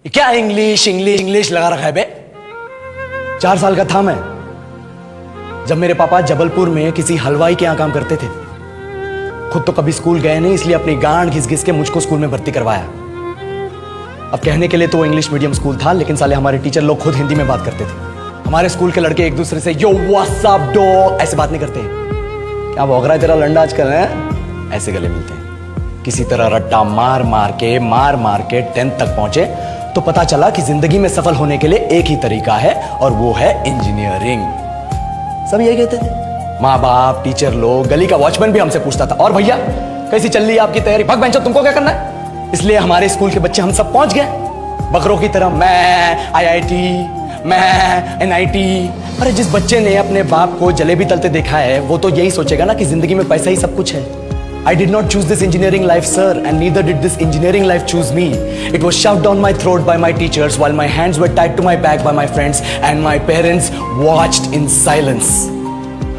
क्या English English English लगा रखा है बे। 4 साल का था मैं जब मेरे पापा जबलपुर में किसी हलवाई के यहां काम करते थे। खुद तो कभी स्कूल गए नहीं, इसलिए अपनी गांड घिस घिस के मुझको स्कूल में भर्ती करवाया। अब कहने के लिए तो इंग्लिश मीडियम स्कूल था, लेकिन साले हमारे टीचर लोग खुद हिंदी में बात करते थे। हमारे स्कूल के लड़के एक दूसरे से यो व्हाट्स अप डॉग ऐसे बात नहीं करते। क्या भौंक रहा है तेरा लंडा आजकल है, ऐसे गले मिलते हैं। किसी तरह रट्टा मार मार के 10th तक पहुंचे तो पता चला कि जिंदगी में सफल होने के लिए एक ही तरीका है और वो है इंजीनियरिंग। सब यही कहते थे, माँ बाप, टीचर लोग, गली का वॉचमैन भी हमसे पूछता था, और भैया कैसी चल रही है आपकी तैयारी? भग बेंचो, तुमको क्या करना है? इसलिए हमारे स्कूल के बच्चे हम सब पहुंच गए बकरों की तरह। मैं IIT, मैं NIT। अरे जिस बच्चे ने अपने बाप को जलेबी तलते देखा है वो तो यही सोचेगा ना कि जिंदगी में पैसा ही सब कुछ है। I did not choose this engineering life, sir, and neither did this engineering life choose me. It was shoved down my throat by my teachers while my hands were tied to my back by my friends and my parents watched in silence.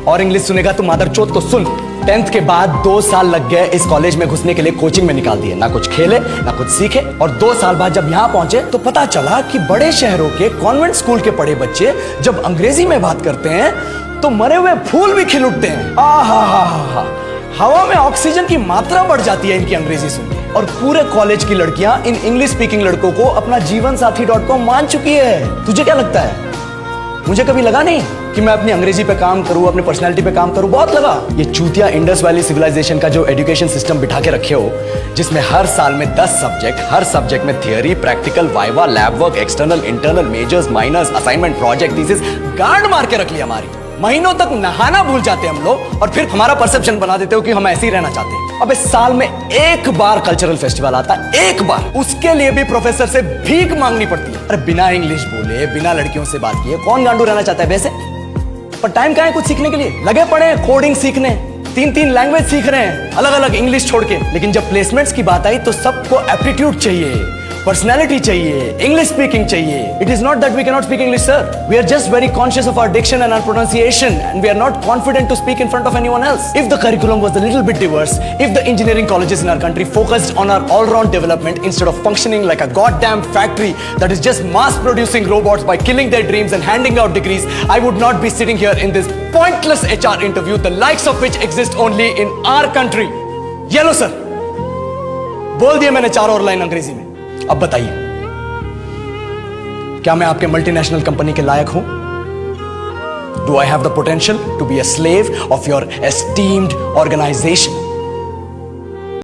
और English सुनेगा तो मादरचोद तो सुन। 10th के बाद 2 साल लग गए इस कॉलेज में घुसने के लिए, कोचिंग में निकाल दिए। ना कुछ खेले ना कुछ सीखे, और 2 साल बाद जब यहाँ पहुंचे तो पता चला कि बड़े शहरों के कॉन्वेंट स्कूल के पढ़े बच्चे जब अंग्रेजी में बात करते हैं तो मरे हुए फूल भी खिल उठते हैं। आहा, हवा में ऑक्सीजन की मात्रा बढ़ जाती है इनकी अंग्रेजी सुन के। और पूरे कॉलेज की लड़कियां इन इंग्लिश स्पीकिंग लड़कों को अपना जीवन साथी .com मान चुकी है। तुझे क्या लगता है? मुझे कभी लगा नहीं कि मैं अपनी अंग्रेजी पे काम करूं, अपनी पर्सनालिटी पे काम करूं। बहुत लगा। ये चूतिया इंडस वैली सिविलाइजेशन का जो एजुकेशन सिस्टम बिठा के रखे हो, जिसमें हर साल में 10 सब्जेक्ट, हर सब्जेक्ट में theory, practical, viva, lab work, external, internal, majors, minors, assignment, project, thesis, गांड मार के रख ली हमारी। महीनों तक नहाना भूल जाते हम लोग और फिर हमारा परसेप्शन बना देते हो कि हम ऐसे ही रहना चाहते हैं। अब इस साल में एक बार कल्चरल फेस्टिवल आता है, एक बार, उसके लिए भी प्रोफेसर से भीख मांगनी पड़ती है। अरे बिना इंग्लिश बोले, बिना लड़कियों से बात किए कौन गांडू रहना चाहता है वैसे? पर टाइम कहाँ है कुछ सीखने के लिए? लगे पड़े हैं कोडिंग सीखने, 3 लैंग्वेज सीख रहे हैं अलग अलग इंग्लिश छोड़ के। लेकिन जब प्लेसमेंट्स की बात आई तो सबको एप्टीट्यूड चाहिए, पर्सनैलिटी चाहिए, इंग्लिश स्पीकिंग चाहिए। It is not that we cannot speak English, sir. We are just very conscious of our diction and our pronunciation, and we are not confident to speak in front of anyone else. If the curriculum was a little bit diverse, if the engineering colleges in our country focused on our all-round development instead of functioning like a goddamn factory that is just mass-producing robots by killing their dreams and handing out degrees, I would not be sitting here in this pointless HR interview, the likes of which exist only in our country. Yellow, sir. बोल दिया मैंने 4 और line अंग्रेजी में। अब बताइए, क्या मैं आपके मल्टीनेशनल कंपनी के लायक हूं? Do I have the potential to be a slave of your esteemed organization?